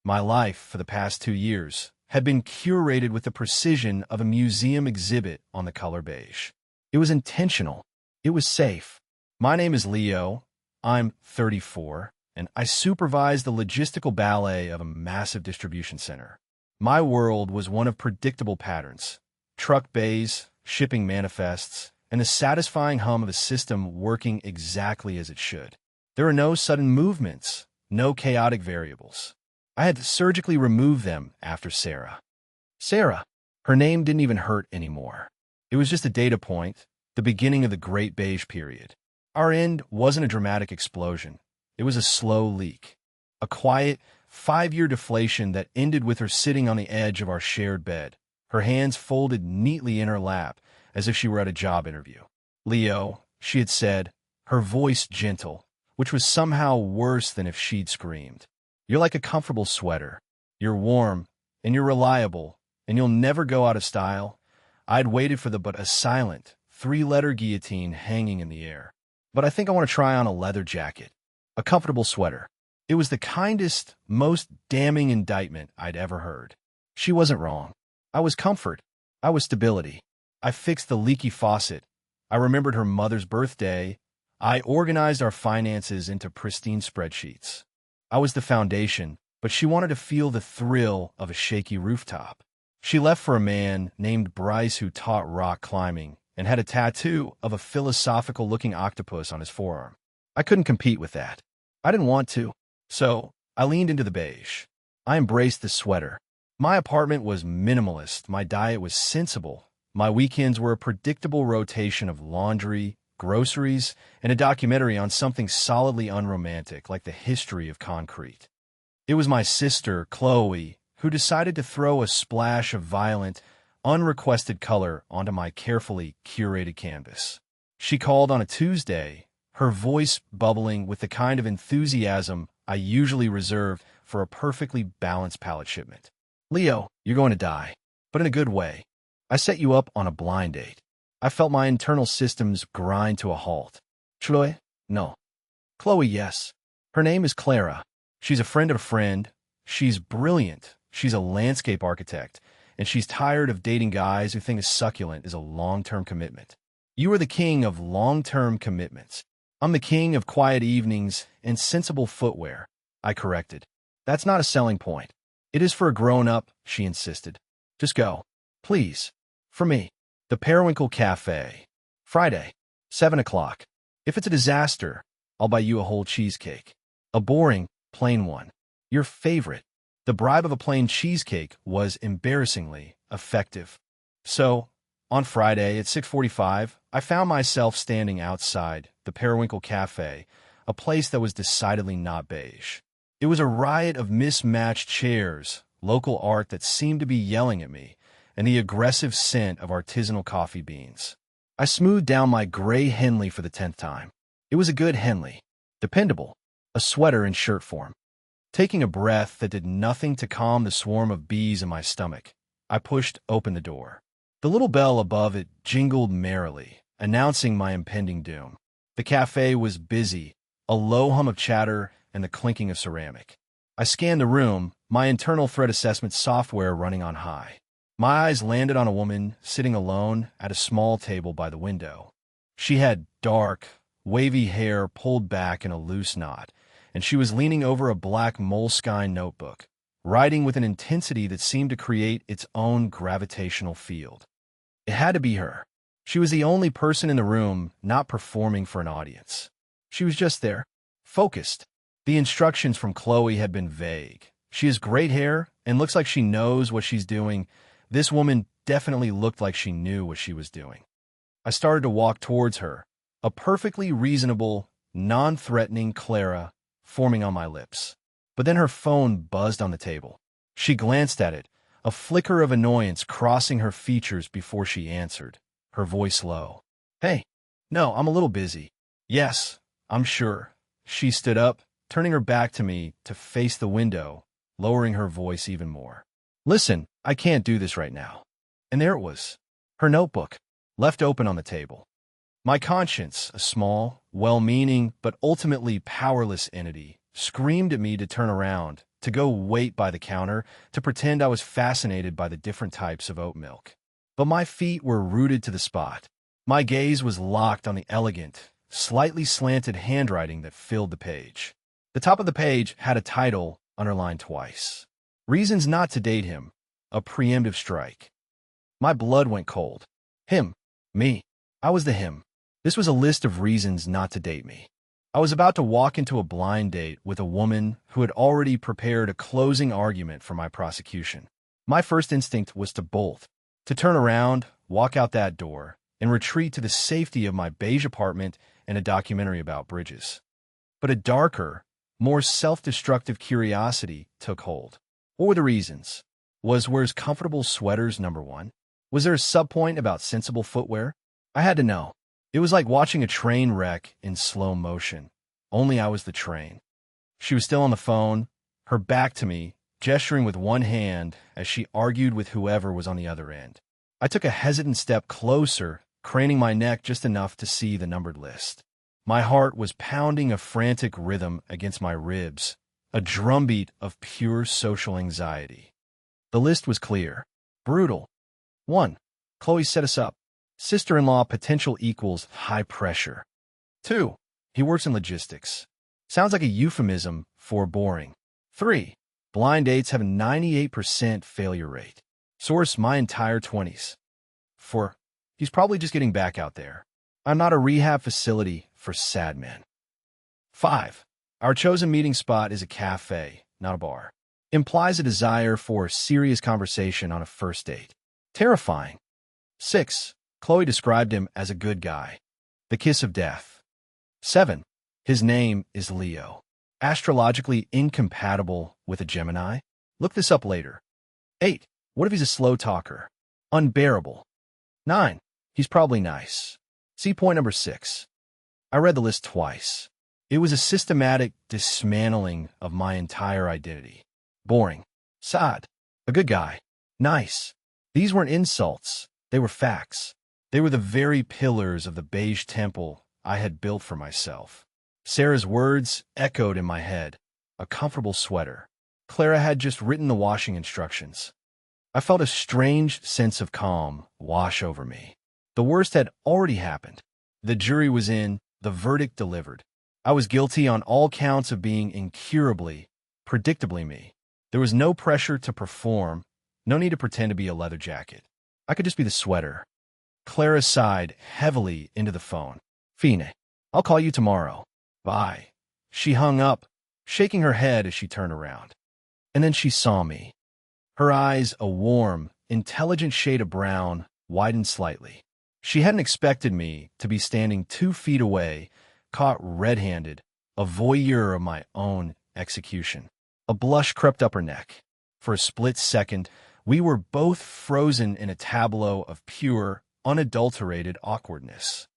My life, for the past 2 years, had been curated with the precision of a museum exhibit on the color beige. It was intentional. It was safe. My name is Leo. I'm 34, and I supervise the logistical ballet of a massive distribution center. My world was one of predictable patterns: truck bays, shipping manifests, and the satisfying hum of a system working exactly as it should. There are no sudden movements, no chaotic variables. I had to surgically remove them after Sarah. Sarah. Her name didn't even hurt anymore. It was just a data point, the beginning of the Great Beige period. Our end wasn't a dramatic explosion. It was a slow leak. A quiet, 5-year deflation that ended with her sitting on the edge of our shared bed, her hands folded neatly in her lap as if she were at a job interview. Leo, she had said, her voice gentle, which was somehow worse than if she'd screamed. You're like a comfortable sweater. You're warm, and you're reliable, and you'll never go out of style. I'd waited for but a silent, 3-letter guillotine hanging in the air. But I think I want to try on a leather jacket. A comfortable sweater. It was the kindest, most damning indictment I'd ever heard. She wasn't wrong. I was comfort. I was stability. I fixed the leaky faucet. I remembered her mother's birthday. I organized our finances into pristine spreadsheets. I was the foundation, but she wanted to feel the thrill of a shaky rooftop. She left for a man named Bryce who taught rock climbing and had a tattoo of a philosophical-looking octopus on his forearm. I couldn't compete with that. I didn't want to. So I leaned into the beige. I embraced the sweater. My apartment was minimalist. My diet was sensible. My weekends were a predictable rotation of laundry, groceries, and a documentary on something solidly unromantic like the history of concrete. It was my sister, Chloe, who decided to throw a splash of violent, unrequested color onto my carefully curated canvas. She called on a Tuesday, her voice bubbling with the kind of enthusiasm I usually reserve for a perfectly balanced palette shipment. Leo, you're going to die, but in a good way. I set you up on a blind date. I felt my internal systems grind to a halt. Chloe? No. Chloe, yes. Her name is Clara. She's a friend of a friend. She's brilliant. She's a landscape architect, and she's tired of dating guys who think a succulent is a long-term commitment. You are the king of long-term commitments. I'm the king of quiet evenings and sensible footwear, I corrected. That's not a selling point. It is for a grown-up, she insisted. Just go. Please. For me. The Periwinkle Cafe. Friday. 7 o'clock. If it's a disaster, I'll buy you a whole cheesecake. A boring, plain one. Your favorite. The bribe of a plain cheesecake was embarrassingly effective. So, on Friday at 6:45, I found myself standing outside the Periwinkle Cafe, a place that was decidedly not beige. It was a riot of mismatched chairs, local art that seemed to be yelling at me, and the aggressive scent of artisanal coffee beans. I smoothed down my gray Henley for the 10th time. It was a good Henley. Dependable. A sweater in shirt form. Taking a breath that did nothing to calm the swarm of bees in my stomach, I pushed open the door. The little bell above it jingled merrily, announcing my impending doom. The cafe was busy, a low hum of chatter and the clinking of ceramic. I scanned the room, my internal threat assessment software running on high. My eyes landed on a woman sitting alone at a small table by the window. She had dark, wavy hair pulled back in a loose knot, and she was leaning over a black Moleskine notebook, writing with an intensity that seemed to create its own gravitational field. It had to be her. She was the only person in the room not performing for an audience. She was just there, focused. The instructions from Chloe had been vague. She has great hair and looks like she knows what she's doing. This woman definitely looked like she knew what she was doing. I started to walk towards her, a perfectly reasonable, non-threatening Clara forming on my lips. But then her phone buzzed on the table. She glanced at it, a flicker of annoyance crossing her features before she answered, her voice low. Hey. No, I'm a little busy. Yes, I'm sure. She stood up, turning her back to me to face the window, lowering her voice even more. Listen, I can't do this right now. And there it was, her notebook, left open on the table. My conscience, a small, well-meaning, but ultimately powerless entity, screamed at me to turn around, to go wait by the counter, to pretend I was fascinated by the different types of oat milk. But my feet were rooted to the spot. My gaze was locked on the elegant, slightly slanted handwriting that filled the page. The top of the page had a title underlined twice. Reasons not to date him. A preemptive strike. My blood went cold. Him. Me. I was the him. This was a list of reasons not to date me. I was about to walk into a blind date with a woman who had already prepared a closing argument for my prosecution. My first instinct was to bolt, to turn around, walk out that door, and retreat to the safety of my beige apartment and a documentary about bridges. But a darker, more self-destructive curiosity took hold. What were the reasons? Was wears comfortable sweaters number one? Was there a subpoint about sensible footwear? I had to know. It was like watching a train wreck in slow motion. Only I was the train. She was still on the phone, her back to me, gesturing with one hand as she argued with whoever was on the other end. I took a hesitant step closer, craning my neck just enough to see the numbered list. My heart was pounding a frantic rhythm against my ribs, a drumbeat of pure social anxiety. The list was clear. Brutal. 1. Chloe set us up. Sister-in-law potential equals high pressure. 2. He works in logistics. Sounds like a euphemism for boring. 3. Blind dates have a 98% failure rate. Source, my entire 20s. 4. He's probably just getting back out there. I'm not a rehab facility for sad men. 5. Our chosen meeting spot is a cafe, not a bar. Implies a desire for serious conversation on a first date. Terrifying. 6. Chloe described him as a good guy. The kiss of death. 7. His name is Leo. Astrologically incompatible with a Gemini? Look this up later. 8. What if he's a slow talker? Unbearable. 9. He's probably nice. See point number 6. I read the list twice. It was a systematic dismantling of my entire identity. Boring. Sad. A good guy. Nice. These weren't insults. They were facts. They were the very pillars of the beige temple I had built for myself. Sarah's words echoed in my head. A comfortable sweater. Clara had just written the washing instructions. I felt a strange sense of calm wash over me. The worst had already happened. The jury was in, the verdict delivered. I was guilty on all counts of being incurably, predictably me. There was no pressure to perform, no need to pretend to be a leather jacket. I could just be the sweater. Clara sighed heavily into the phone. Fine, I'll call you tomorrow. Bye. She hung up, shaking her head as she turned around. And then she saw me. Her eyes, a warm, intelligent shade of brown, widened slightly. She hadn't expected me to be standing 2 feet away, caught red-handed, a voyeur of my own execution. A blush crept up her neck. For a split second, we were both frozen in a tableau of pure, unadulterated awkwardness.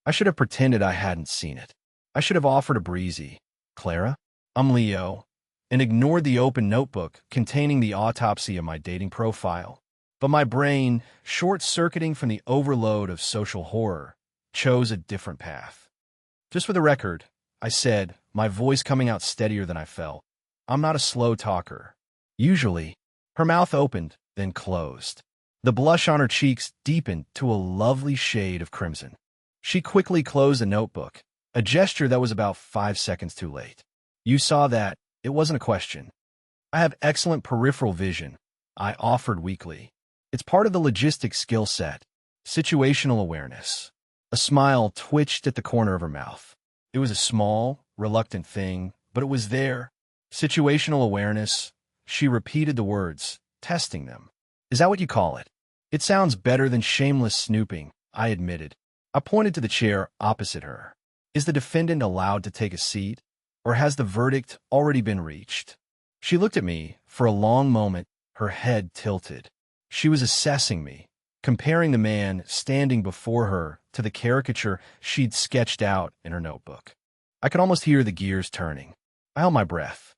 I should have pretended I hadn't seen it. I should have offered a breezy, Clara, I'm Leo, and ignored the open notebook containing the autopsy of my dating profile. But my brain, short-circuiting from the overload of social horror, chose a different path. Just for the record, I said, my voice coming out steadier than I felt, I'm not a slow talker. Usually, her mouth opened, then closed. The blush on her cheeks deepened to a lovely shade of crimson. She quickly closed the notebook, a gesture that was about 5 seconds too late. You saw that. It wasn't a question. I have excellent peripheral vision, I offered weakly. It's part of the logistics skill set. Situational awareness. A smile twitched at the corner of her mouth. It was a small, reluctant thing, but it was there. Situational awareness. She repeated the words, testing them. Is that what you call it? It sounds better than shameless snooping, I admitted. I pointed to the chair opposite her. Is the defendant allowed to take a seat, or has the verdict already been reached? She looked at me for a long moment, her head tilted. She was assessing me, comparing the man standing before her to the caricature she'd sketched out in her notebook. I could almost hear the gears turning. I held my breath.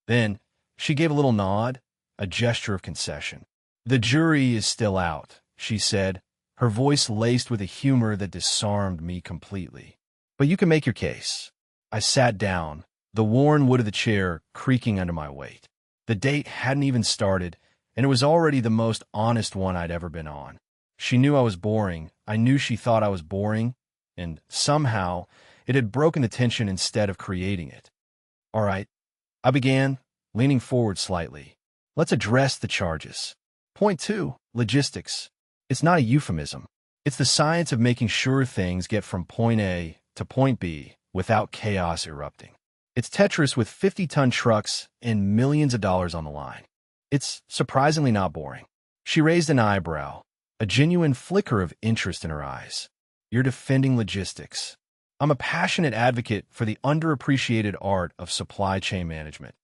Then, she gave a little nod, a gesture of concession. The jury is still out, she said, her voice laced with a humor that disarmed me completely. But you can make your case. I sat down, the worn wood of the chair creaking under my weight. The date hadn't even started, and it was already the most honest one I'd ever been on. She knew I was boring. I knew she thought I was boring, and somehow it had broken the tension instead of creating it. All right, I began, leaning forward slightly. Let's address the charges. Point 2, logistics. It's not a euphemism. It's the science of making sure things get from point A to point B without chaos erupting. It's Tetris with 50-ton trucks and millions of dollars on the line. It's surprisingly not boring. She raised an eyebrow, a genuine flicker of interest in her eyes. You're defending logistics. I'm a passionate advocate for the underappreciated art of supply chain management,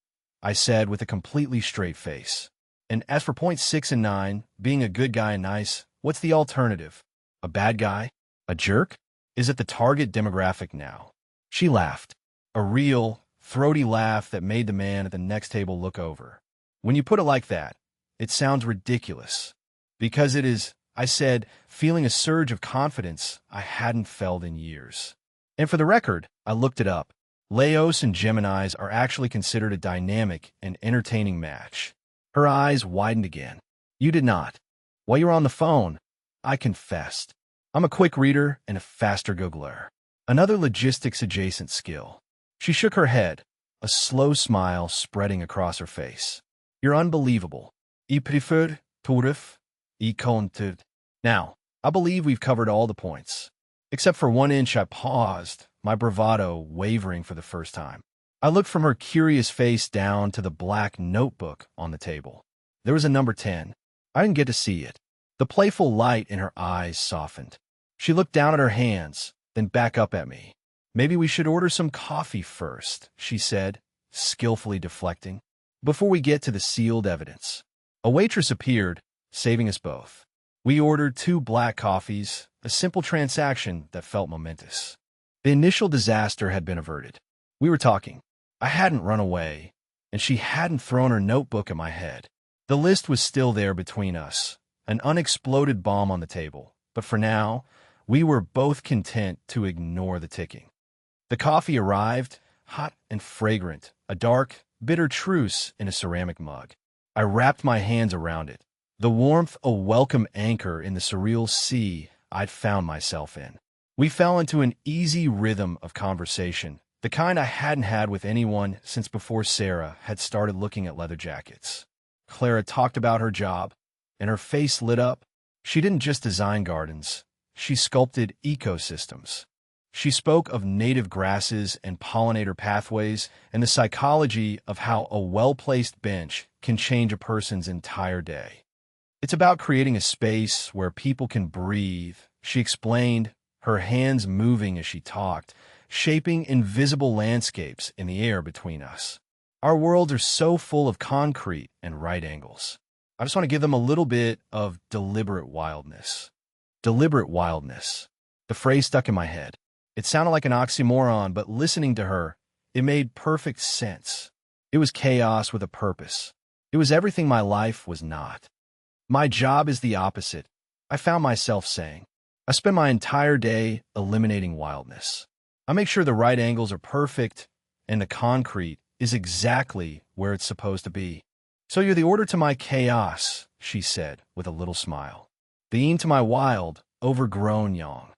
I said with a completely straight face. And as for point 6 and 9, being a good guy and nice, what's the alternative? A bad guy? A jerk? Is it the target demographic now? She laughed. A real, throaty laugh that made the man at the next table look over. When you put it like that, it sounds ridiculous. Because it is, I said, feeling a surge of confidence I hadn't felt in years. And for the record, I looked it up. Leos and Geminis are actually considered a dynamic and entertaining match. Her eyes widened again. You did not. While you were on the phone, I confessed. I'm a quick reader and a faster Googler. Another logistics-adjacent skill. She shook her head, a slow smile spreading across her face. You're unbelievable. I prefer turf, I compte. Now, I believe we've covered all the points. Except for 1 inch, I paused, my bravado wavering for the first time. I looked from her curious face down to the black notebook on the table. There was a number 10. I didn't get to see it. The playful light in her eyes softened. She looked down at her hands, then back up at me. Maybe we should order some coffee first, she said, skillfully deflecting, before we get to the sealed evidence. A waitress appeared, saving us both. We ordered 2 black coffees, a simple transaction that felt momentous. The initial disaster had been averted. We were talking. I hadn't run away, and she hadn't thrown her notebook at my head. The list was still there between us, an unexploded bomb on the table, but for now, we were both content to ignore the ticking. The coffee arrived, hot and fragrant, a dark, bitter truce in a ceramic mug. I wrapped my hands around it, the warmth a welcome anchor in the surreal sea I'd found myself in. We fell into an easy rhythm of conversation, the kind I hadn't had with anyone since before Sarah had started looking at leather jackets. Clara talked about her job, and her face lit up. She didn't just design gardens, she sculpted ecosystems. She spoke of native grasses and pollinator pathways and the psychology of how a well-placed bench can change a person's entire day. It's about creating a space where people can breathe, she explained, her hands moving as she talked, shaping invisible landscapes in the air between us. Our worlds are so full of concrete and right angles. I just want to give them a little bit of deliberate wildness. Deliberate wildness. The phrase stuck in my head. It sounded like an oxymoron, but listening to her, it made perfect sense. It was chaos with a purpose. It was everything my life was not. My job is the opposite, I found myself saying. I spend my entire day eliminating wildness. I make sure the right angles are perfect and the concrete is exactly where it's supposed to be. So you're the order to my chaos, she said with a little smile. The yin to my wild, overgrown yang.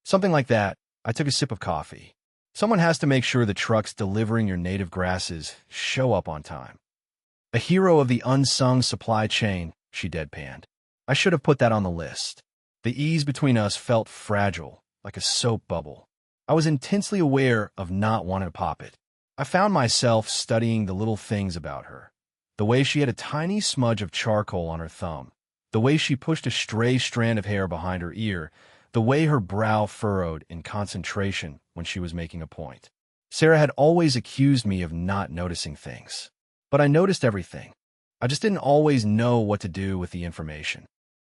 Something like that. I took a sip of coffee. Someone has to make sure the trucks delivering your native grasses show up on time. A hero of the unsung supply chain, she deadpanned. I should have put that on the list. The ease between us felt fragile, like a soap bubble. I was intensely aware of not wanting to pop it. I found myself studying the little things about her. The way she had a tiny smudge of charcoal on her thumb. The way she pushed a stray strand of hair behind her ear. The way her brow furrowed in concentration when she was making a point. Sarah had always accused me of not noticing things. But I noticed everything. I just didn't always know what to do with the information.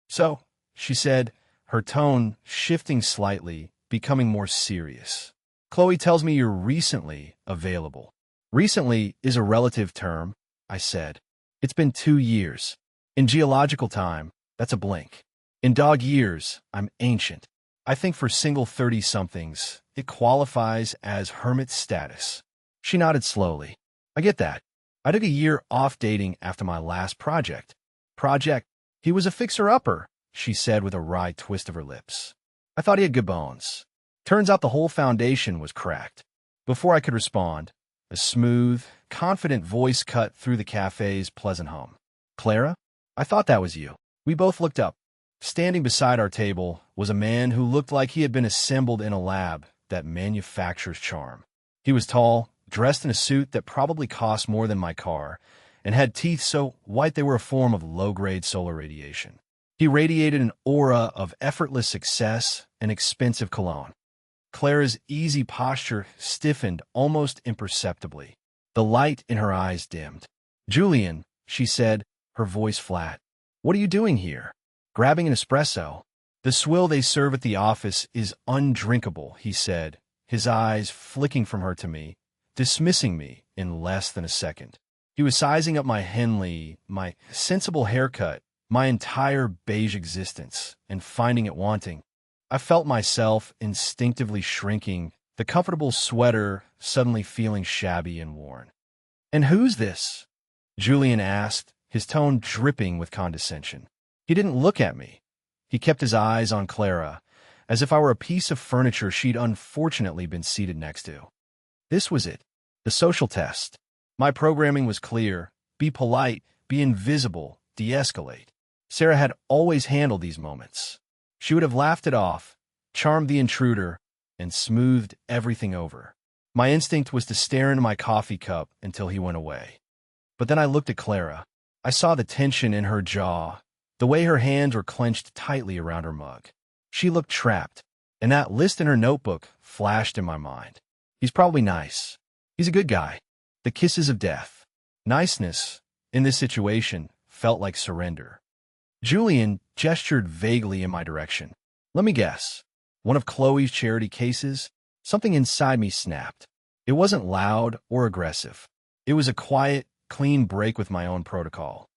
So, she said, her tone shifting slightly, becoming more serious. Chloe tells me you're recently available. Recently is a relative term, I said. It's been 2 years. In geological time, that's a blink. In dog years, I'm ancient. I think for single 30-somethings, it qualifies as hermit status. She nodded slowly. I get that. I took a year off dating after my last project. Project? He was a fixer-upper, she said with a wry twist of her lips. I thought he had good bones. Turns out the whole foundation was cracked. Before I could respond, a smooth, confident voice cut through the cafe's pleasant hum. Clara? I thought that was you. We both looked up. Standing beside our table was a man who looked like he had been assembled in a lab that manufactures charm. He was tall, dressed in a suit that probably cost more than my car, and had teeth so white they were a form of low-grade solar radiation. He radiated an aura of effortless success and expensive cologne. Clara's easy posture stiffened almost imperceptibly. The light in her eyes dimmed. Julian, she said, her voice flat. What are you doing here? Grabbing an espresso. The swill they serve at the office is undrinkable, he said, his eyes flicking from her to me, dismissing me in less than a second. He was sizing up my Henley, my sensible haircut, my entire beige existence, and finding it wanting. I felt myself instinctively shrinking, the comfortable sweater suddenly feeling shabby and worn. And who's this? Julian asked, his tone dripping with condescension. He didn't look at me. He kept his eyes on Clara, as if I were a piece of furniture she'd unfortunately been seated next to. This was it, the social test. My programming was clear: be polite, be invisible, de-escalate. Sarah had always handled these moments. She would have laughed it off, charmed the intruder, and smoothed everything over. My instinct was to stare into my coffee cup until he went away. But then I looked at Clara. I saw the tension in her jaw, the way her hands were clenched tightly around her mug. She looked trapped, and that list in her notebook flashed in my mind. He's probably nice. He's a good guy. The kisses of death. Niceness, in this situation, felt like surrender. Julian gestured vaguely in my direction. Let me guess. One of Chloe's charity cases? Something inside me snapped. It wasn't loud or aggressive. It was a quiet, clean break with my own protocol.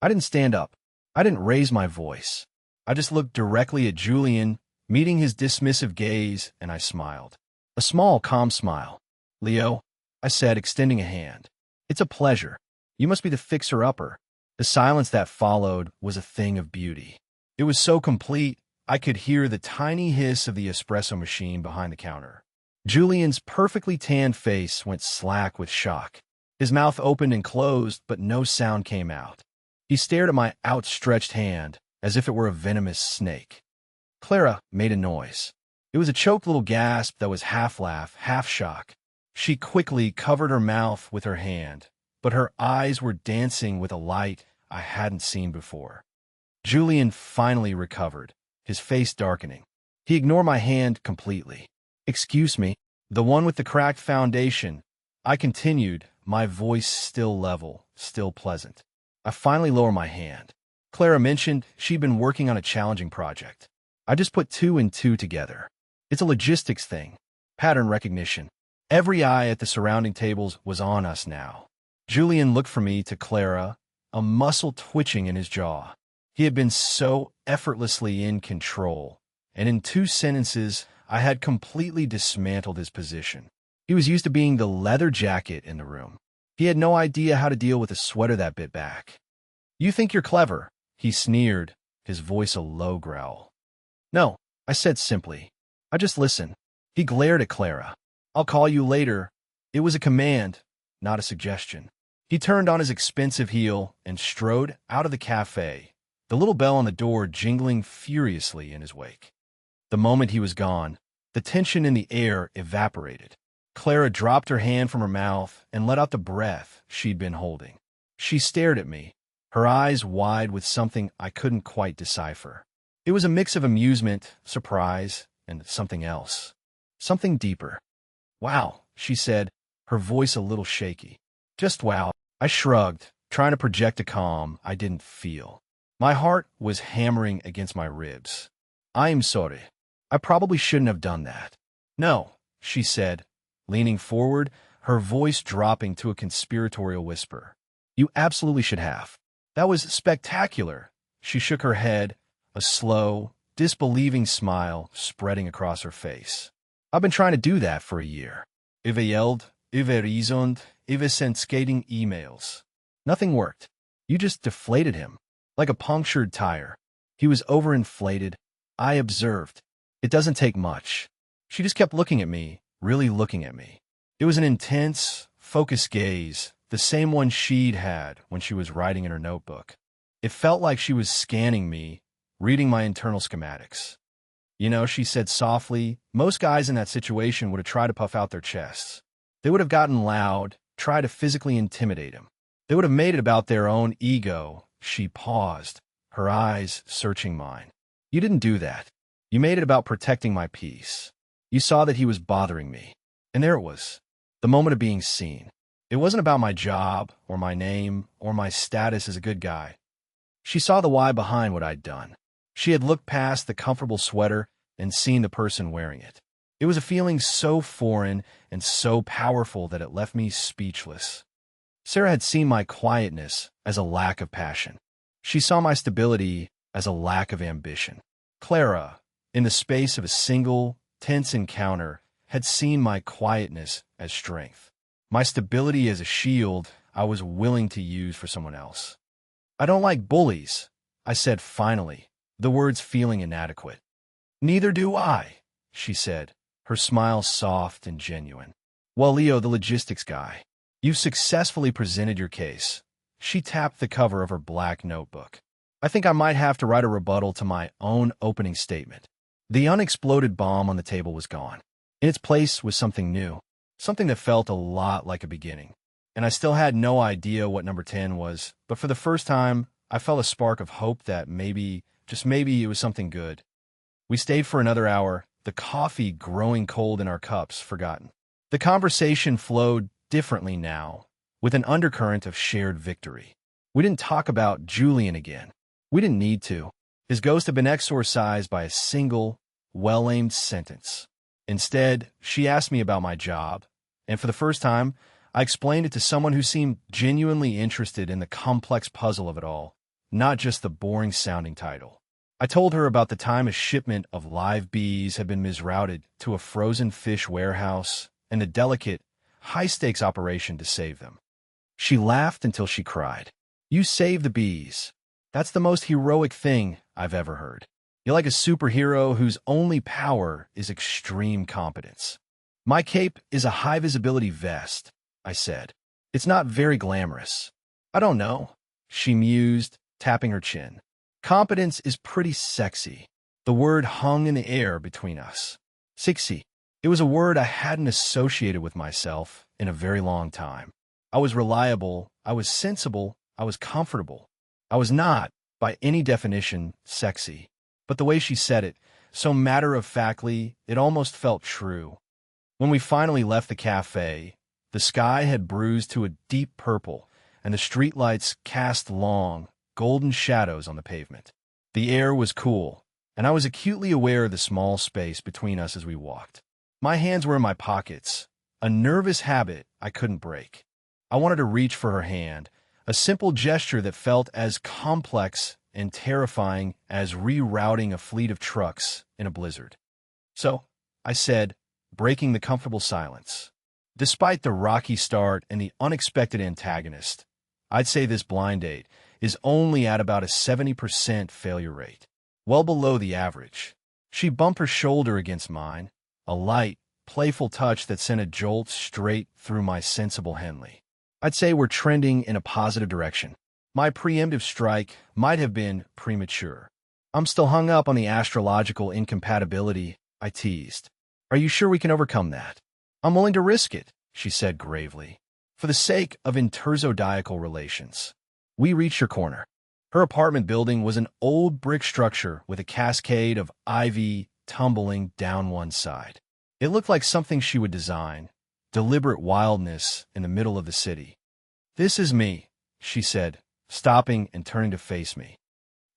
I didn't stand up. I didn't raise my voice. I just looked directly at Julian, meeting his dismissive gaze, and I smiled. A small, calm smile. Leo, I said, extending a hand. It's a pleasure. You must be the fixer-upper. The silence that followed was a thing of beauty. It was so complete, I could hear the tiny hiss of the espresso machine behind the counter. Julian's perfectly tanned face went slack with shock. His mouth opened and closed, but no sound came out. He stared at my outstretched hand, as if it were a venomous snake. Clara made a noise. It was a choked little gasp that was half laugh, half shock. She quickly covered her mouth with her hand, but her eyes were dancing with a light I hadn't seen before. Julian finally recovered, his face darkening. He ignored my hand completely. Excuse me, the one with the cracked foundation. I continued, my voice still level, still pleasant. I finally lowered my hand. Clara mentioned she'd been working on a challenging project. I just put two and two together. It's a logistics thing. Pattern recognition. Every eye at the surrounding tables was on us now. Julian looked from me to Clara, a muscle twitching in his jaw. He had been so effortlessly in control, and in 2 sentences, I had completely dismantled his position. He was used to being the leather jacket in the room. He had no idea how to deal with a sweater that bit back. You think you're clever, he sneered, his voice a low growl. No, I said simply. I just listen. He glared at Clara. I'll call you later. It was a command, not a suggestion. He turned on his expensive heel and strode out of the cafe, the little bell on the door jingling furiously in his wake. The moment he was gone, the tension in the air evaporated. Clara dropped her hand from her mouth and let out the breath she'd been holding. She stared at me, her eyes wide with something I couldn't quite decipher. It was a mix of amusement, surprise, and something else. Something deeper. Wow, she said, her voice a little shaky. Just wow. I shrugged, trying to project a calm I didn't feel. My heart was hammering against my ribs. I'm sorry. I probably shouldn't have done that. No, she said, leaning forward, her voice dropping to a conspiratorial whisper. You absolutely should have. That was spectacular. She shook her head, a slow, disbelieving smile spreading across her face. I've been trying to do that for a year. Eva yelled, Eva reasoned, Eva sent scathing emails. Nothing worked. You just deflated him, like a punctured tire. He was overinflated. I observed. It doesn't take much. She just kept looking at me, really looking at me. It was an intense, focused gaze, the same one she'd had when she was writing in her notebook. It felt like she was scanning me, reading my internal schematics. You know, she said softly, most guys in that situation would have tried to puff out their chests. They would have gotten loud, tried to physically intimidate him. They would have made it about their own ego. She paused, her eyes searching mine. You didn't do that. You made it about protecting my peace. You saw that he was bothering me. And there it was, the moment of being seen. It wasn't about my job, or my name, or my status as a good guy. She saw the why behind what I'd done. She had looked past the comfortable sweater and seen the person wearing it. It was a feeling so foreign and so powerful that it left me speechless. Sarah had seen my quietness as a lack of passion. She saw my stability as a lack of ambition. Clara, in the space of a single, tense encounter, had seen my quietness as strength. My stability as a shield I was willing to use for someone else. I don't like bullies, I said finally, the words feeling inadequate. Neither do I, she said, her smile soft and genuine. Well, Leo, the logistics guy, you've successfully presented your case. She tapped the cover of her black notebook. I think I might have to write a rebuttal to my own opening statement. The unexploded bomb on the table was gone. In its place was something new, something that felt a lot like a beginning. And I still had no idea what number 10 was, but for the first time, I felt a spark of hope that maybe, just maybe, it was something good. We stayed for another hour, the coffee growing cold in our cups forgotten. The conversation flowed differently now, with an undercurrent of shared victory. We didn't talk about Julian again. We didn't need to. His ghost had been exorcised by a single, well-aimed sentence. Instead, she asked me about my job, and for the first time, I explained it to someone who seemed genuinely interested in the complex puzzle of it all, not just the boring-sounding title. I told her about the time a shipment of live bees had been misrouted to a frozen fish warehouse and the delicate, high-stakes operation to save them. She laughed until she cried. You saved the bees. That's the most heroic thing I've ever heard. You're like a superhero whose only power is extreme competence. My cape is a high-visibility vest, I said. It's not very glamorous. I don't know, she mused, tapping her chin. Competence is pretty sexy. The word hung in the air between us. Sexy. It was a word I hadn't associated with myself in a very long time. I was reliable, I was sensible, I was comfortable. I was not, by any definition, sexy. But the way she said it, so matter-of-factly, it almost felt true. When we finally left the cafe, the sky had bruised to a deep purple, and the streetlights cast long, golden shadows on the pavement. The air was cool, and I was acutely aware of the small space between us as we walked. My hands were in my pockets, a nervous habit I couldn't break. I wanted to reach for her hand, a simple gesture that felt as complex and terrifying as rerouting a fleet of trucks in a blizzard. So, I said, breaking the comfortable silence. Despite the rocky start and the unexpected antagonist, I'd say this blind date is only at about a 70% failure rate, well below the average. She bumped her shoulder against mine, a light, playful touch that sent a jolt straight through my sensible Henley. I'd say we're trending in a positive direction. My preemptive strike might have been premature. I'm still hung up on the astrological incompatibility, I teased. Are you sure we can overcome that? I'm willing to risk it, she said gravely, for the sake of interzodiacal relations. We reached her corner. Her apartment building was an old brick structure with a cascade of ivy tumbling down one side. It looked like something she would design, deliberate wildness in the middle of the city. This is me, she said, stopping and turning to face me.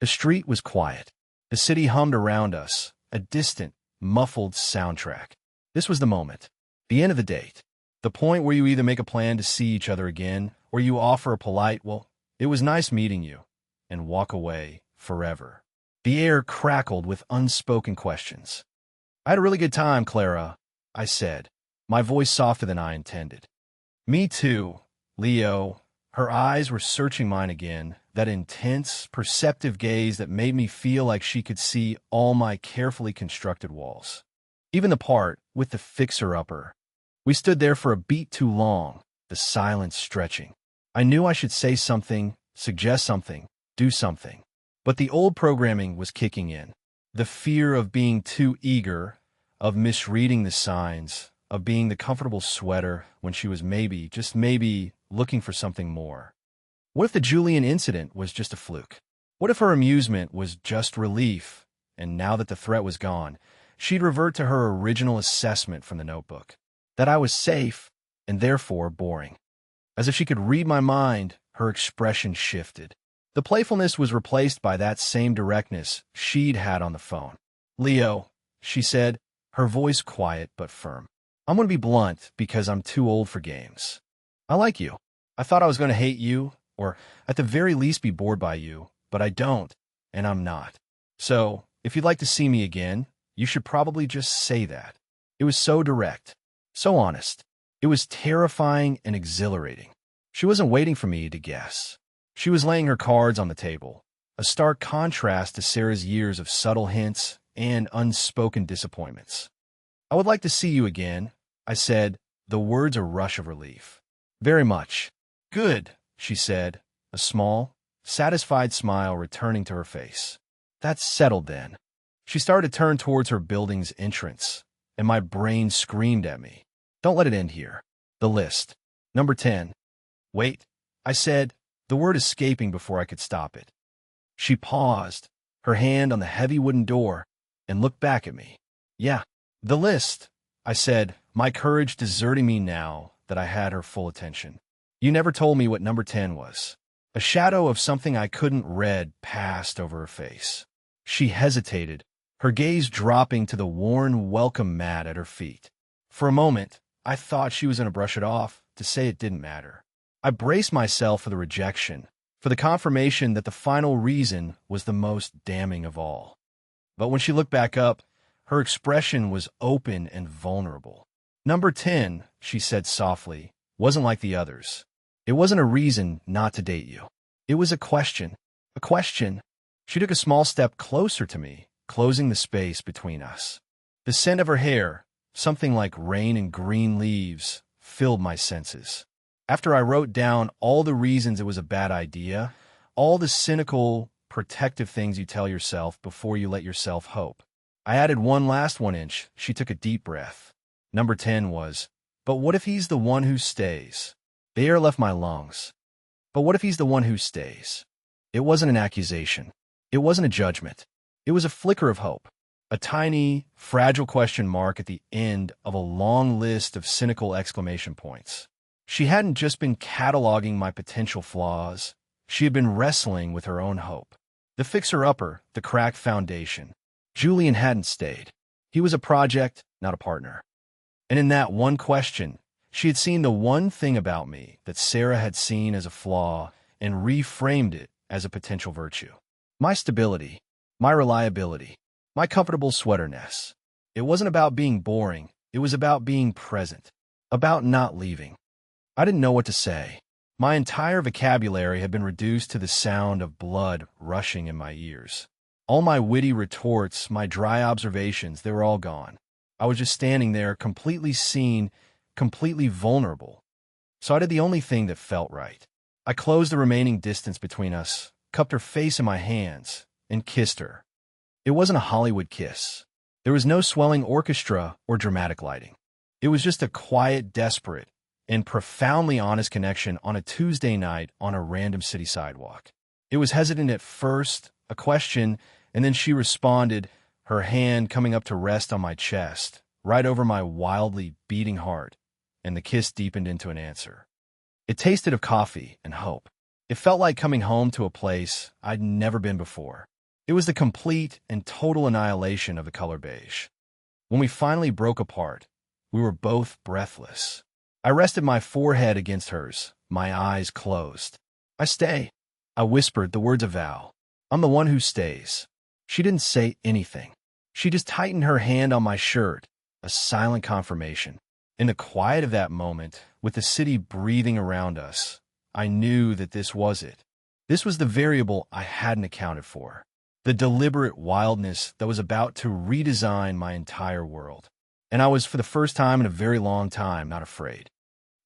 The street was quiet. The city hummed around us, a distant, muffled soundtrack. This was the moment, the end of the date, the point where you either make a plan to see each other again or you offer a polite, well, it was nice meeting you, and walk away forever. The air crackled with unspoken questions. I had a really good time, Clara, I said, my voice softer than I intended. Me too, Leo. Her eyes were searching mine again, that intense, perceptive gaze that made me feel like she could see all my carefully constructed walls. Even the part with the fixer-upper. We stood there for a beat too long, the silence stretching. I knew I should say something, suggest something, do something. But the old programming was kicking in. The fear of being too eager, of misreading the signs, of being the comfortable sweater when she was maybe, just maybe, looking for something more. What if the Julian incident was just a fluke? What if her amusement was just relief, and now that the threat was gone, she'd revert to her original assessment from the notebook, that I was safe and therefore boring. As if she could read my mind, her expression shifted. The playfulness was replaced by that same directness she'd had on the phone. Leo, she said, her voice quiet but firm. I'm going to be blunt because I'm too old for games. I like you. I thought I was going to hate you, or at the very least be bored by you, but I don't, and I'm not. So, if you'd like to see me again, you should probably just say that. It was so direct, so honest. It was terrifying and exhilarating. She wasn't waiting for me to guess. She was laying her cards on the table, a stark contrast to Sarah's years of subtle hints and unspoken disappointments. I would like to see you again, I said, the words a rush of relief. Very much. Good, she said, a small, satisfied smile returning to her face. That's settled then. She started to turn towards her building's entrance, and my brain screamed at me. Don't let it end here. The list. Number 10. Wait, I said, the word escaping before I could stop it. She paused, her hand on the heavy wooden door, and looked back at me. Yeah, the list, I said, my courage deserting me now that I had her full attention. You never told me what number 10 was. A shadow of something I couldn't read passed over her face. She hesitated, her gaze dropping to the worn welcome mat at her feet. For a moment, I thought she was going to brush it off, to say it didn't matter. I braced myself for the rejection, for the confirmation that the final reason was the most damning of all. But when she looked back up, her expression was open and vulnerable. Number 10, she said softly, wasn't like the others. It wasn't a reason not to date you. It was a question. A question. She took a small step closer to me, closing the space between us. The scent of her hair, something like rain and green leaves, filled my senses. After I wrote down all the reasons it was a bad idea, all the cynical, protective things you tell yourself before you let yourself hope, I added one last 1 inch. She took a deep breath. Number 10 was, but what if he's the one who stays? The air left my lungs. But what if he's the one who stays? It wasn't an accusation. It wasn't a judgment. It was a flicker of hope. A tiny, fragile question mark at the end of a long list of cynical exclamation points. She hadn't just been cataloging my potential flaws. She had been wrestling with her own hope. The fixer-upper, the cracked foundation. Julian hadn't stayed. He was a project, not a partner. And in that one question, she had seen the one thing about me that Sarah had seen as a flaw and reframed it as a potential virtue. My stability, my reliability, my comfortable sweaterness. It wasn't about being boring. It was about being present, about not leaving. I didn't know what to say. My entire vocabulary had been reduced to the sound of blood rushing in my ears. All my witty retorts, my dry observations, they were all gone. I was just standing there, completely seen, completely vulnerable. So I did the only thing that felt right. I closed the remaining distance between us, cupped her face in my hands, and kissed her. It wasn't a Hollywood kiss. There was no swelling orchestra or dramatic lighting. It was just a quiet, desperate, and profoundly honest connection on a Tuesday night on a random city sidewalk. It was hesitant at first, a question, and then she responded, her hand coming up to rest on my chest, right over my wildly beating heart, and the kiss deepened into an answer. It tasted of coffee and hope. It felt like coming home to a place I'd never been before. It was the complete and total annihilation of the color beige. When we finally broke apart, we were both breathless. I rested my forehead against hers, my eyes closed. I stay. I whispered the words of vow. I'm the one who stays. She didn't say anything. She just tightened her hand on my shirt, a silent confirmation. In the quiet of that moment, with the city breathing around us, I knew that this was it. This was the variable I hadn't accounted for. The deliberate wildness that was about to redesign my entire world. And I was, for the first time in a very long time, not afraid.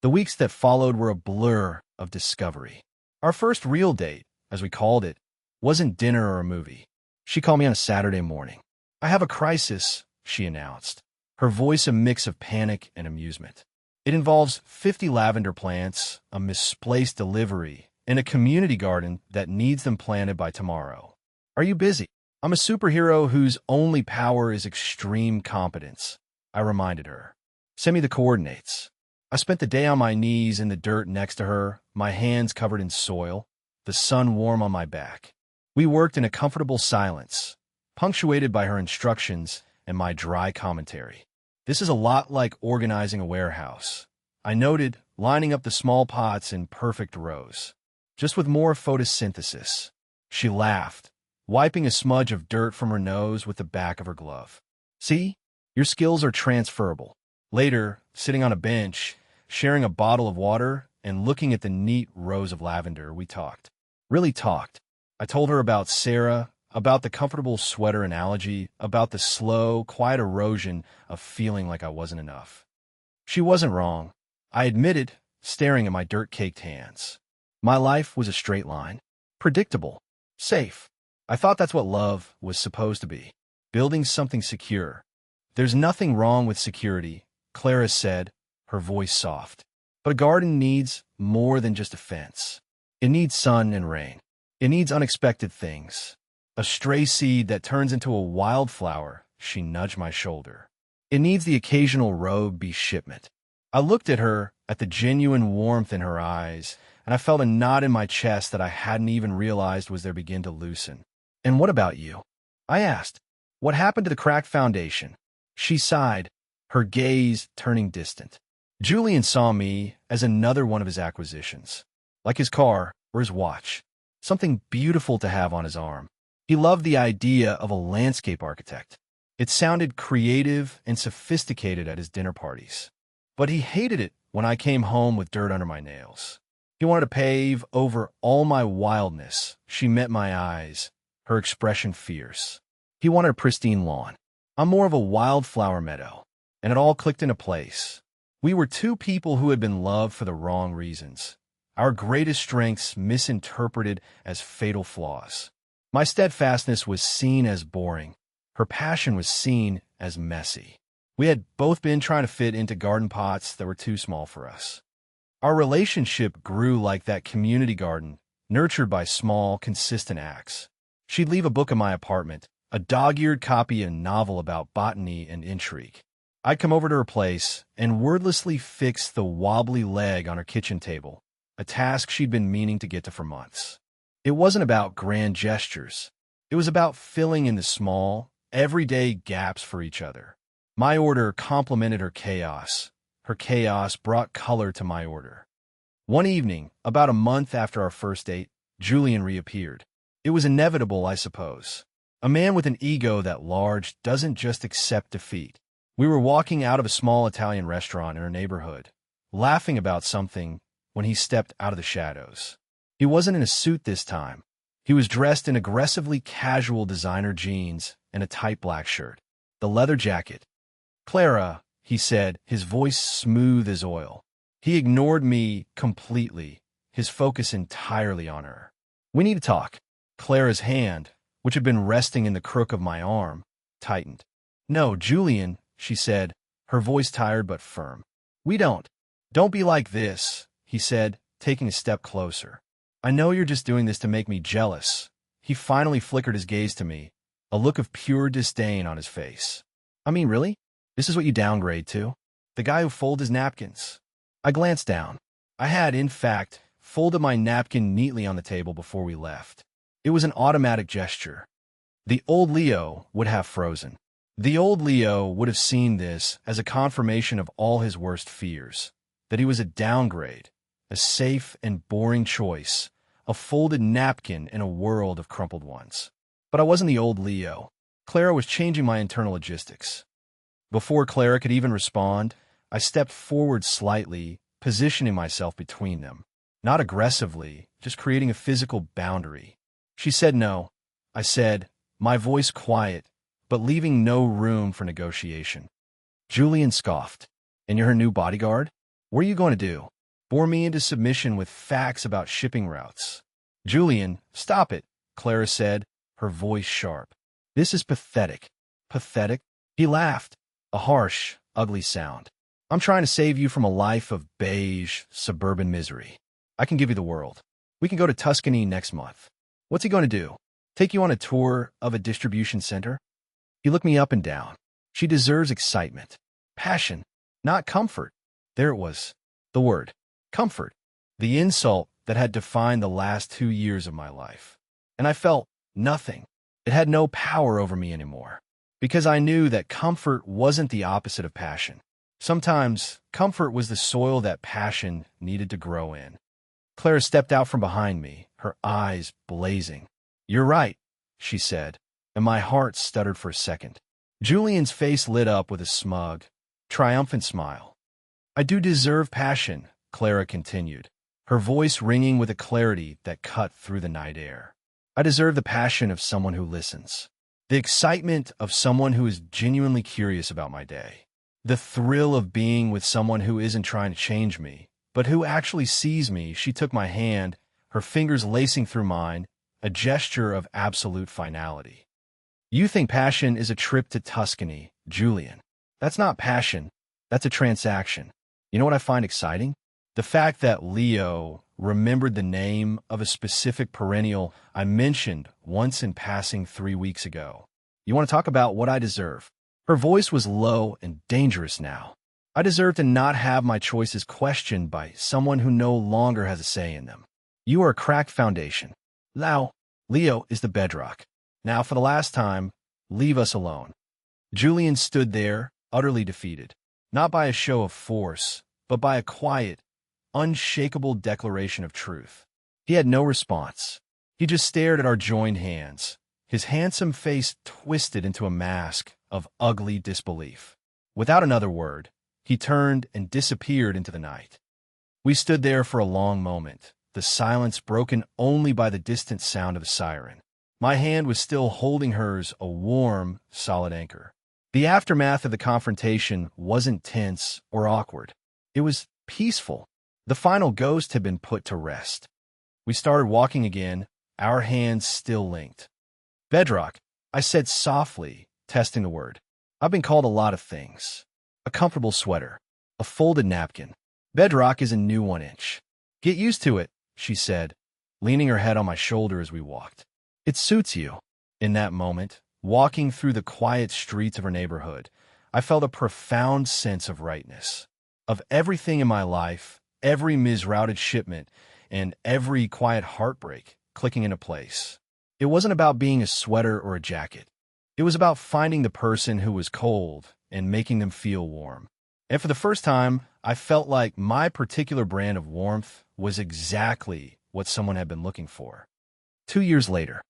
The weeks that followed were a blur of discovery. Our first real date, as we called it, wasn't dinner or a movie. She called me on a Saturday morning. "I have a crisis," she announced, her voice a mix of panic and amusement. "It involves 50 lavender plants, a misplaced delivery, and a community garden that needs them planted by tomorrow. Are you busy?" "I'm a superhero whose only power is extreme competence," I reminded her. "Send me the coordinates." I spent the day on my knees in the dirt next to her, my hands covered in soil, the sun warm on my back. We worked in a comfortable silence, punctuated by her instructions and my dry commentary. "This is a lot like organizing a warehouse," I noted, lining up the small pots in perfect rows. "Just with more photosynthesis." She laughed, wiping a smudge of dirt from her nose with the back of her glove. "See? Your skills are transferable." Later, sitting on a bench, sharing a bottle of water, and looking at the neat rows of lavender, we talked. Really talked. I told her about Sarah, about the comfortable sweater analogy, about the slow, quiet erosion of feeling like I wasn't enough. She wasn't wrong, I admitted, staring at my dirt-caked hands. My life was a straight line. Predictable. Safe. I thought that's what love was supposed to be. Building something secure. "There's nothing wrong with security," Clara said, her voice soft. "But a garden needs more than just a fence. It needs sun and rain. It needs unexpected things. A stray seed that turns into a wildflower," she nudged my shoulder. "It needs the occasional road B shipment." I looked at her, at the genuine warmth in her eyes, and I felt a knot in my chest that I hadn't even realized was there begin to loosen. "And what about you?" I asked. "What happened to the cracked foundation?" She sighed, her gaze turning distant. "Julian saw me as another one of his acquisitions. Like his car or his watch. Something beautiful to have on his arm. He loved the idea of a landscape architect. It sounded creative and sophisticated at his dinner parties. But he hated it when I came home with dirt under my nails. He wanted to pave over all my wildness." She met my eyes, her expression fierce. "He wanted a pristine lawn. I'm more of a wildflower meadow." And it all clicked into place. We were two people who had been loved for the wrong reasons. Our greatest strengths misinterpreted as fatal flaws. My steadfastness was seen as boring. Her passion was seen as messy. We had both been trying to fit into garden pots that were too small for us. Our relationship grew like that community garden, nurtured by small, consistent acts. She'd leave a book in my apartment, a dog-eared copy of a novel about botany and intrigue. I'd come over to her place and wordlessly fix the wobbly leg on her kitchen table, a task she'd been meaning to get to for months. It wasn't about grand gestures. It was about filling in the small, everyday gaps for each other. My order complemented her chaos. Her chaos brought color to my order. One evening, about a month after our first date, Julian reappeared. It was inevitable, I suppose. A man with an ego that large doesn't just accept defeat. We were walking out of a small Italian restaurant in our neighborhood, laughing about something, when he stepped out of the shadows. He wasn't in a suit this time. He was dressed in aggressively casual designer jeans and a tight black shirt. The leather jacket. "Clara," he said, his voice smooth as oil. He ignored me completely, his focus entirely on her. "We need to talk." Clara's hand, which had been resting in the crook of my arm, tightened. "No, Julian," she said, her voice tired but firm. "We don't. Don't be like this," he said, taking a step closer. "I know you're just doing this to make me jealous." He finally flickered his gaze to me, a look of pure disdain on his face. "I mean, really? This is what you downgrade to? The guy who folds his napkins?" I glanced down. I had, in fact, folded my napkin neatly on the table before we left. It was an automatic gesture. The old Leo would have frozen. The old Leo would have seen this as a confirmation of all his worst fears, that he was a downgrade, a safe and boring choice, a folded napkin in a world of crumpled ones. But I wasn't the old Leo. Clara was changing my internal logistics. Before Clara could even respond, I stepped forward slightly, positioning myself between them. Not aggressively, just creating a physical boundary. She said no. I said, my voice quiet, but leaving no room for negotiation. Julian scoffed. And you're her new bodyguard? What are you going to do? Bore me into submission with facts about shipping routes. Julian, stop it, Clara said, her voice sharp. This is pathetic. Pathetic? He laughed, a harsh, ugly sound. I'm trying to save you from a life of beige, suburban misery. I can give you the world. We can go to Tuscany next month. What's he going to do? Take you on a tour of a distribution center? He looked me up and down. She deserves excitement, passion, not comfort. There it was, the word, comfort, the insult that had defined the last 2 years of my life. And I felt nothing. It had no power over me anymore, because I knew that comfort wasn't the opposite of passion. Sometimes, comfort was the soil that passion needed to grow in. Clara stepped out from behind me, her eyes blazing. You're right, she said, and my heart stuttered for a second. Julian's face lit up with a smug, triumphant smile. I do deserve passion, Clara continued, her voice ringing with a clarity that cut through the night air. I deserve the passion of someone who listens, the excitement of someone who is genuinely curious about my day, the thrill of being with someone who isn't trying to change me, but who actually sees me. She took my hand, her fingers lacing through mine, a gesture of absolute finality. You think passion is a trip to Tuscany, Julian. That's not passion. That's a transaction. You know what I find exciting? The fact that Leo remembered the name of a specific perennial I mentioned once in passing 3 weeks ago. You want to talk about what I deserve? Her voice was low and dangerous now. I deserve to not have my choices questioned by someone who no longer has a say in them. You are a cracked foundation. Leo is the bedrock. Now, for the last time, leave us alone. Julian stood there, utterly defeated, not by a show of force, but by a quiet, unshakable declaration of truth. He had no response. He just stared at our joined hands, his handsome face twisted into a mask of ugly disbelief. Without another word, he turned and disappeared into the night. We stood there for a long moment, the silence broken only by the distant sound of a siren. My hand was still holding hers, a warm, solid anchor. The aftermath of the confrontation wasn't tense or awkward. It was peaceful. The final ghost had been put to rest. We started walking again, our hands still linked. Bedrock, I said softly, testing the word. I've been called a lot of things. A comfortable sweater, a folded napkin. Bedrock is a new 1 inch. Get used to it, she said, leaning her head on my shoulder as we walked. It suits you. In that moment, walking through the quiet streets of her neighborhood, I felt a profound sense of rightness. Of everything in my life, every misrouted shipment, and every quiet heartbreak clicking into place. It wasn't about being a sweater or a jacket. It was about finding the person who was cold and making them feel warm. And for the first time, I felt like my particular brand of warmth was exactly what someone had been looking for. 2 years later,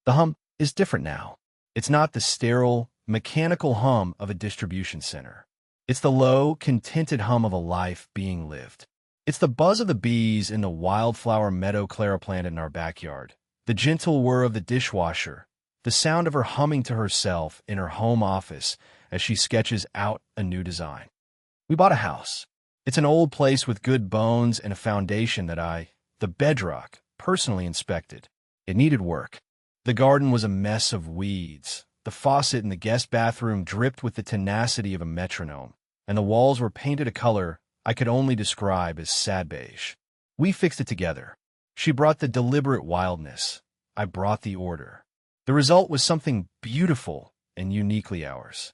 the hum is different now. It's not the sterile, mechanical hum of a distribution center. It's the low, contented hum of a life being lived. It's the buzz of the bees in the wildflower meadow Clara planted in our backyard, the gentle whir of the dishwasher, the sound of her humming to herself in her home office as she sketches out a new design. We bought a house. It's an old place with good bones and a foundation that the bedrock, personally inspected. It needed work. The garden was a mess of weeds. The faucet in the guest bathroom dripped with the tenacity of a metronome, and the walls were painted a color I could only describe as sad beige. We fixed it together. She brought the deliberate wildness. I brought the order. The result was something beautiful and uniquely ours.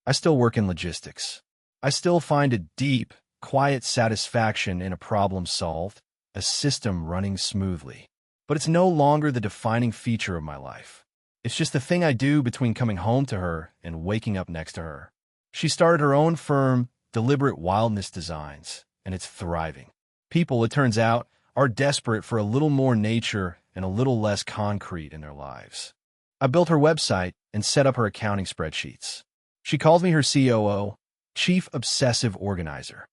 I still work in logistics. I still find a deep, quiet satisfaction in a problem solved, a system running smoothly. But it's no longer the defining feature of my life. It's just the thing I do between coming home to her and waking up next to her. She started her own firm, Deliberate Wildness Designs, and it's thriving. People, it turns out, are desperate for a little more nature and a little less concrete in their lives. I built her website and set up her accounting spreadsheets. She calls me her COO, chief obsessive organizer.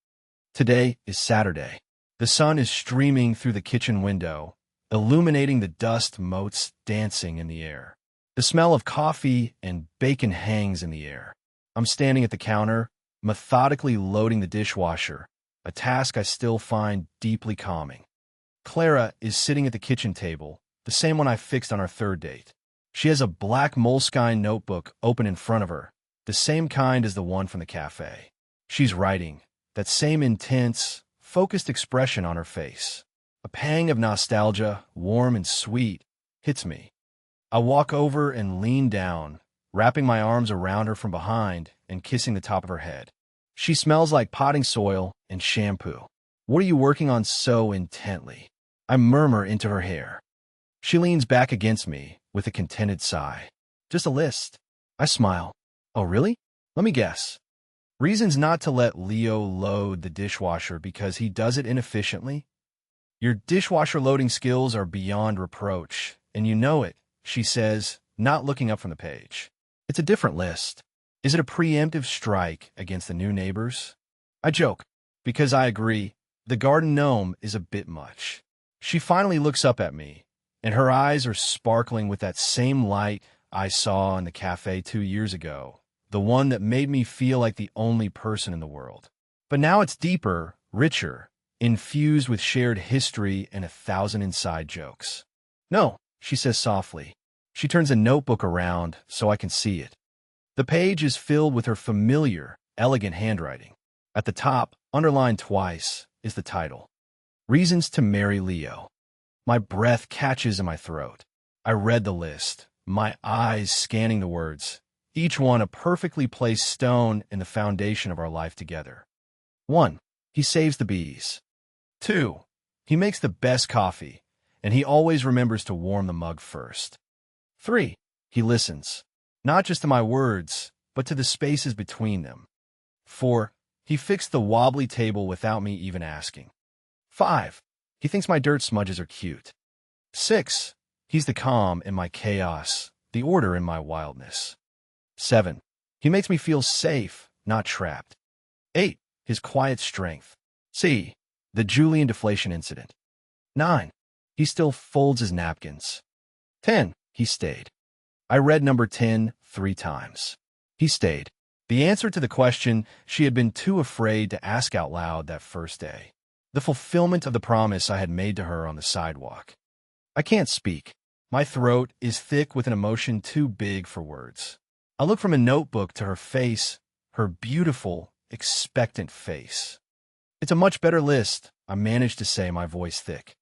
Today is Saturday. The sun is streaming through the kitchen window, illuminating the dust motes dancing in the air. The smell of coffee and bacon hangs in the air. I'm standing at the counter, methodically loading the dishwasher, a task I still find deeply calming. Clara is sitting at the kitchen table, the same one I fixed on our third date. She has a black Moleskine notebook open in front of her, the same kind as the one from the cafe. She's writing, that same intense, focused expression on her face. A pang of nostalgia, warm and sweet, hits me. I walk over and lean down, wrapping my arms around her from behind and kissing the top of her head. She smells like potting soil and shampoo. What are you working on so intently? I murmur into her hair. She leans back against me with a contented sigh. Just a list. I smile. Oh, really? Let me guess. Reasons not to let Leo load the dishwasher because he does it inefficiently? Your dishwasher loading skills are beyond reproach, and you know it, she says, not looking up from the page. It's a different list. Is it a preemptive strike against the new neighbors? I joke, because I agree, the garden gnome is a bit much. She finally looks up at me, and her eyes are sparkling with that same light I saw in the cafe 2 years ago, the one that made me feel like the only person in the world. But now it's deeper, richer, infused with shared history and 1,000 inside jokes. No, she says softly. She turns a notebook around so I can see it. The page is filled with her familiar, elegant handwriting. At the top, underlined twice, is the title, Reasons to Marry Leo. My breath catches in my throat. I read the list, my eyes scanning the words, each one a perfectly placed stone in the foundation of our life together. 1. He saves the bees. 2. He makes the best coffee, and he always remembers to warm the mug first. 3. He listens, not just to my words, but to the spaces between them. 4. He fixed the wobbly table without me even asking. 5. He thinks my dirt smudges are cute. 6. He's the calm in my chaos, the order in my wildness. 7. He makes me feel safe, not trapped. 8. His quiet strength. C. The Julian deflation incident. 9. He still folds his napkins. 10. He stayed. I read number 10 3 times. He stayed. The answer to the question she had been too afraid to ask out loud that first day. The fulfillment of the promise I had made to her on the sidewalk. I can't speak. My throat is thick with an emotion too big for words. I look from a notebook to her face, her beautiful, expectant face. It's a much better list, I managed to say, my voice thick.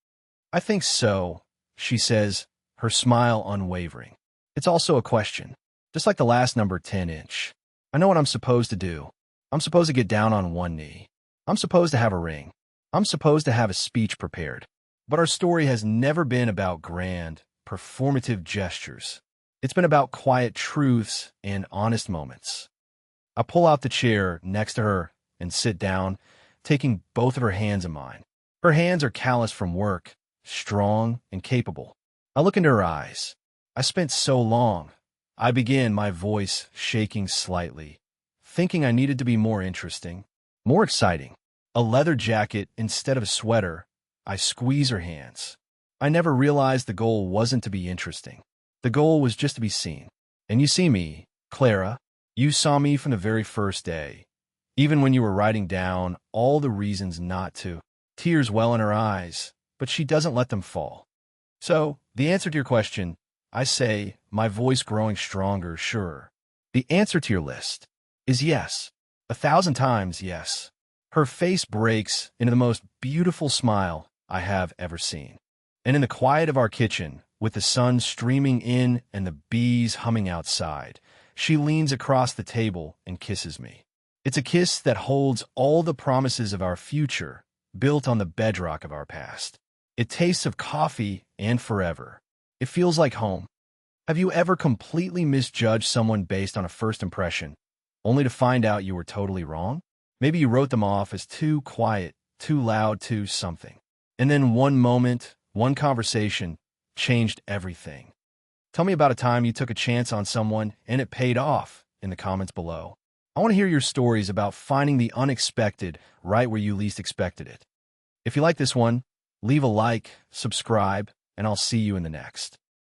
I think so, she says, her smile unwavering. It's also a question, just like the last number 10-inch. I know what I'm supposed to do. I'm supposed to get down on one knee. I'm supposed to have a ring. I'm supposed to have a speech prepared. But our story has never been about grand, performative gestures. It's been about quiet truths and honest moments. I pull out the chair next to her and sit down, taking both of her hands in mine. Her hands are calloused from work, strong and capable. I look into her eyes. I spent so long. I begin, my voice shaking slightly, thinking I needed to be more interesting, more exciting. A leather jacket instead of a sweater. I squeeze her hands. I never realized the goal wasn't to be interesting. The goal was just to be seen. And you see me, Clara. You saw me from the very first day, even when you were writing down all the reasons not to. Tears well in her eyes, but she doesn't let them fall. So, the answer to your question, I say, my voice growing stronger, sure. The answer to your list is yes. 1,000 times yes. Her face breaks into the most beautiful smile I have ever seen. And in the quiet of our kitchen, with the sun streaming in and the bees humming outside, she leans across the table and kisses me. It's a kiss that holds all the promises of our future, built on the bedrock of our past. It tastes of coffee and forever. It feels like home. Have you ever completely misjudged someone based on a first impression, only to find out you were totally wrong? Maybe you wrote them off as too quiet, too loud, too something. And then one moment, one conversation, changed everything. Tell me about a time you took a chance on someone and it paid off in the comments below. I want to hear your stories about finding the unexpected right where you least expected it. If you like this one, leave a like, subscribe, and I'll see you in the next.